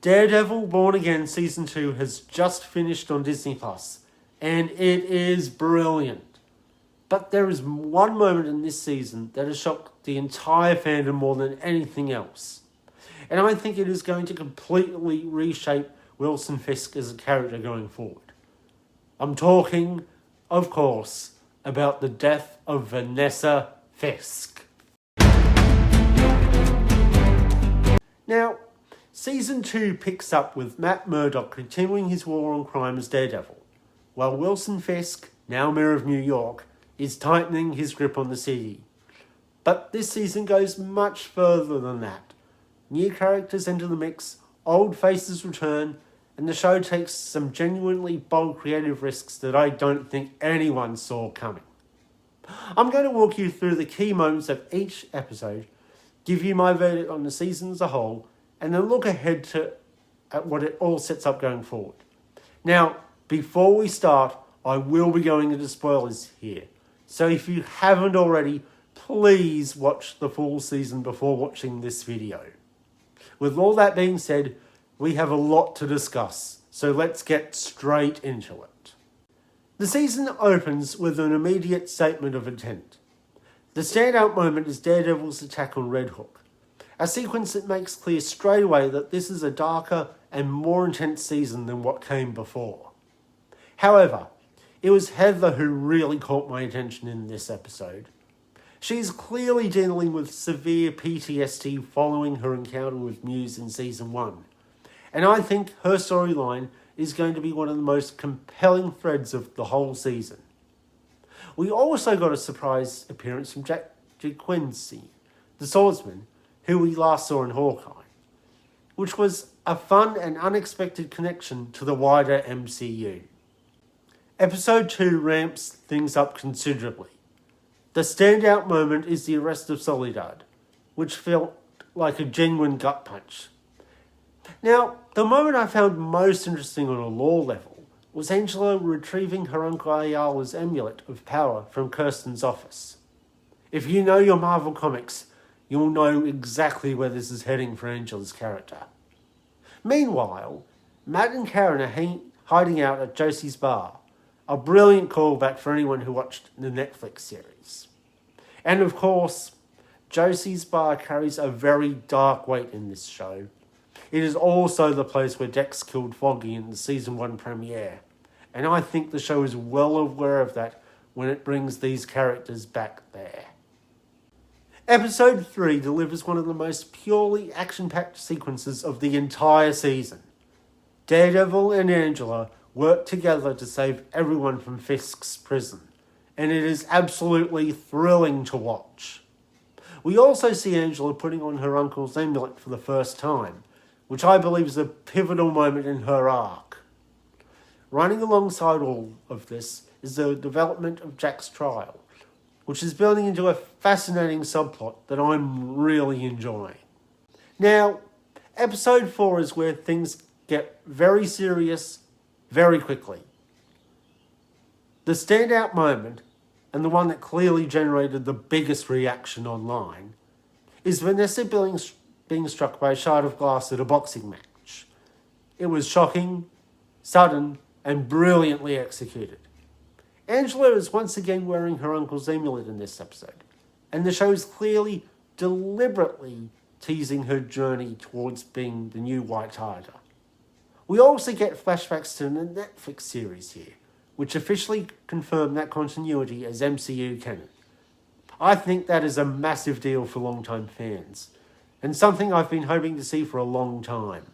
Daredevil Born Again Season 2 has just finished on Disney+, and it is brilliant. But there is one moment in this season that has shocked the entire fandom more than anything else. And I think it is going to completely reshape Wilson Fisk as a character going forward. I'm talking, of course, about the death of Vanessa Fisk. Now, Season 2 picks up with Matt Murdock continuing his war on crime as Daredevil, while Wilson Fisk, now Mayor of New York, is tightening his grip on the city. But this season goes much further than that. New characters enter the mix, old faces return, and the show takes some genuinely bold creative risks that I don't think anyone saw coming. I'm going to walk you through the key moments of each episode, give you my verdict on the season as a whole, and then look ahead at what it all sets up going forward. Now, before we start, I will be going into spoilers here. So if you haven't already, please watch the full season before watching this video. With all that being said, we have a lot to discuss, so let's get straight into it. The season opens with an immediate statement of intent. The standout moment is Daredevil's attack on Red Hook, a sequence that makes clear straight away that this is a darker and more intense season than what came before. However, it was Heather who really caught my attention in this episode. She's clearly dealing with severe PTSD following her encounter with Muse in Season 1, and I think her storyline is going to be one of the most compelling threads of the whole season. We also got a surprise appearance from Jack Quincy, the swordsman, who we last saw in Hawkeye, which was a fun and unexpected connection to the wider MCU. Episode 2 ramps things up considerably. The standout moment is the arrest of Soledad, which felt like a genuine gut punch. Now, the moment I found most interesting on a lore level was Angela retrieving her Uncle Ayala's amulet of power from Kirsten's office. If you know your Marvel comics, you'll know exactly where this is heading for Angela's character. Meanwhile, Matt and Karen are hiding out at Josie's bar, a brilliant callback for anyone who watched the Netflix series. And of course, Josie's bar carries a very dark weight in this show. It is also the place where Dex killed Foggy in the Season 1 premiere, and I think the show is well aware of that when it brings these characters back there. Episode 3 delivers one of the most purely action-packed sequences of the entire season. Daredevil and Angela work together to save everyone from Fisk's prison, and it is absolutely thrilling to watch. We also see Angela putting on her uncle's amulet for the first time, which I believe is a pivotal moment in her arc. Running alongside all of this is the development of Jack's trial, which is building into a fascinating subplot that I'm really enjoying. Now, episode 4 is where things get very serious very quickly. The standout moment, and the one that clearly generated the biggest reaction online, is Vanessa being struck by a shard of glass at a boxing match. It was shocking, sudden, and brilliantly executed. Angela is once again wearing her uncle's amulet in this episode, and the show is clearly, deliberately teasing her journey towards being the new White Tiger. We also get flashbacks to the Netflix series here, which officially confirm that continuity as MCU canon. I think that is a massive deal for longtime fans, and something I've been hoping to see for a long time.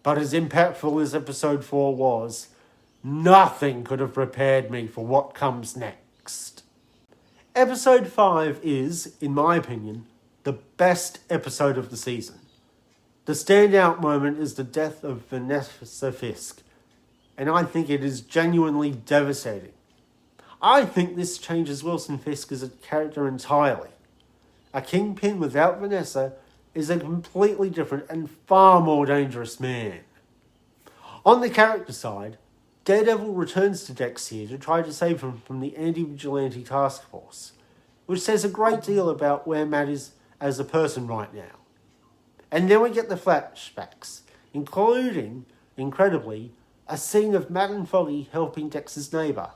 But as impactful as episode 4 was, nothing could have prepared me for what comes next. Episode 5 is, in my opinion, the best episode of the season. The standout moment is the death of Vanessa Fisk, and I think it is genuinely devastating. I think this changes Wilson Fisk as a character entirely. A kingpin without Vanessa is a completely different and far more dangerous man. On the character side, Daredevil returns to Dex here to try to save him from the anti-vigilante task force, which says a great deal about where Matt is as a person right now. And then we get the flashbacks, including, incredibly, a scene of Matt and Foggy helping Dex's neighbour.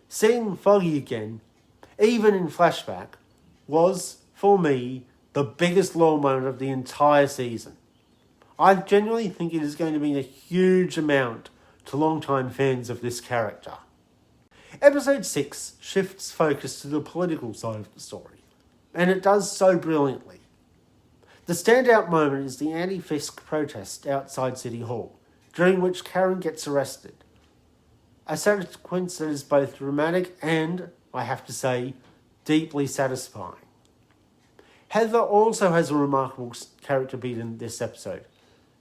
Seeing Foggy again, even in flashback, was, for me, the biggest lore moment of the entire season. I genuinely think it is going to mean a huge amount to longtime fans of this character. Episode 6 shifts focus to the political side of the story, and it does so brilliantly. The standout moment is the anti-Fisk protest outside City Hall, during which Karen gets arrested. A sequence that is both dramatic and, I have to say, deeply satisfying. Heather also has a remarkable character beat in this episode,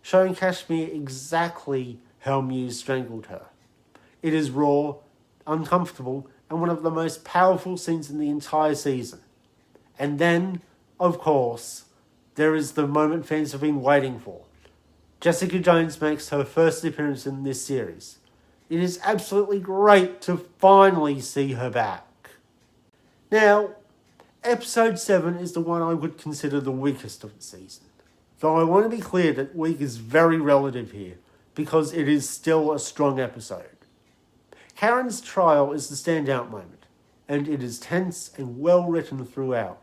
showing Kashmir exactly how Muse strangled her. It is raw, uncomfortable, and one of the most powerful scenes in the entire season. And then, of course, there is the moment fans have been waiting for. Jessica Jones makes her first appearance in this series. It is absolutely great to finally see her back. Now, episode 7 is the one I would consider the weakest of the season. Though I want to be clear that weak is very relative here, because it is still a strong episode. Karen's trial is the standout moment, and it is tense and well written throughout.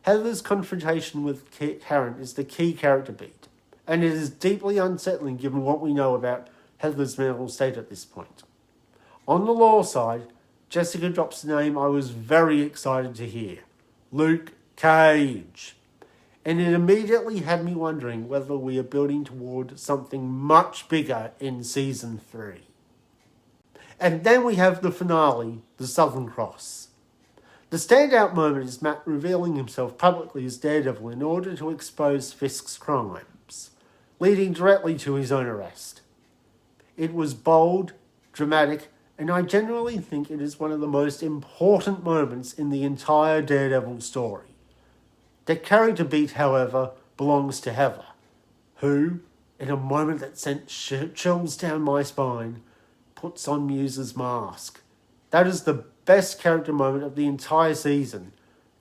Heather's confrontation with Karen is the key character beat, and it is deeply unsettling given what we know about Heather's mental state at this point. On the lore side, Jessica drops a name I was very excited to hear, Luke Cage. And it immediately had me wondering whether we are building toward something much bigger in Season 3. And then we have the finale, the Southern Cross. The standout moment is Matt revealing himself publicly as Daredevil in order to expose Fisk's crimes, leading directly to his own arrest. It was bold, dramatic, and I genuinely think it is one of the most important moments in the entire Daredevil story. The character beat, however, belongs to Heather, who, in a moment that sent chills down my spine, puts on Muse's mask. That is the best character moment of the entire season,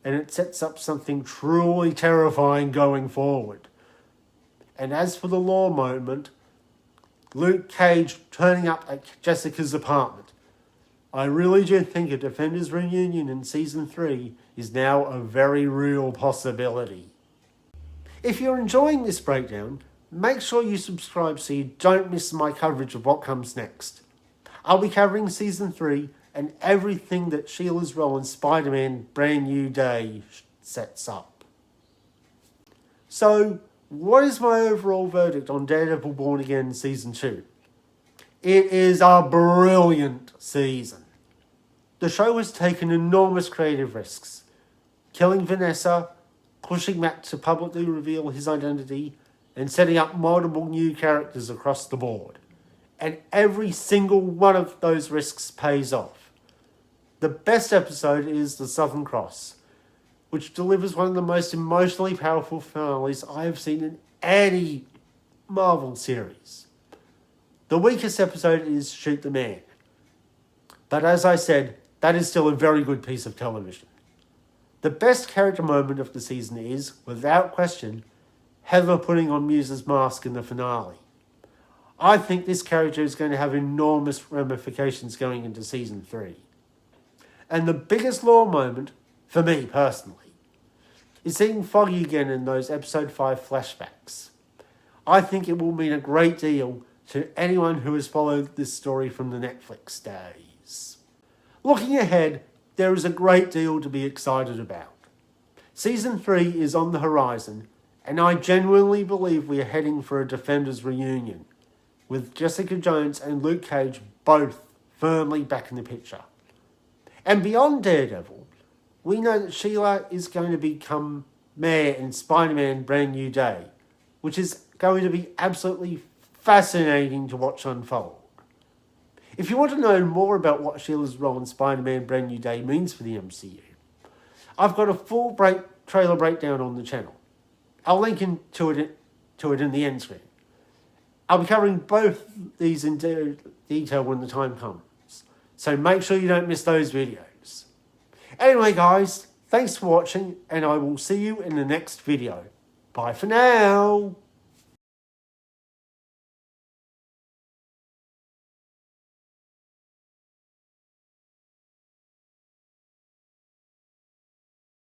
and it sets up something truly terrifying going forward. And as for the lore moment, Luke Cage turning up at Jessica's apartment, I really do think a Defenders reunion in Season 3 is now a very real possibility. If you're enjoying this breakdown, make sure you subscribe so you don't miss my coverage of what comes next. I'll be covering Season 3 and everything that Sheila's role in Spider-Man Brand New Day sets up. So, what is my overall verdict on Daredevil Born Again Season 2? It is a brilliant season. The show has taken enormous creative risks, killing Vanessa, pushing Matt to publicly reveal his identity, and setting up multiple new characters across the board. And every single one of those risks pays off. The best episode is The Southern Cross, which delivers one of the most emotionally powerful finales I have seen in any Marvel series. The weakest episode is Shoot the Man. But as I said, that is still a very good piece of television. The best character moment of the season is, without question, Heather putting on Muse's mask in the finale. I think this character is going to have enormous ramifications going into Season 3. And the biggest lore moment, for me personally, is seeing Foggy again in those Episode 5 flashbacks. I think it will mean a great deal to anyone who has followed this story from the Netflix days. Looking ahead, there is a great deal to be excited about. Season 3 is on the horizon, and I genuinely believe we are heading for a Defenders reunion, with Jessica Jones and Luke Cage both firmly back in the picture. And beyond Daredevil, we know that Sheila is going to become Mayor in Spider-Man Brand New Day, which is going to be absolutely fascinating to watch unfold. If you want to know more about what Sheila's role in Spider-Man Brand New Day means for the MCU, I've got a full trailer breakdown on the channel. I'll link to it in the end screen. I'll be covering both these in detail when the time comes, so make sure you don't miss those videos. Anyway guys, thanks for watching, and I will see you in the next video. Bye for now!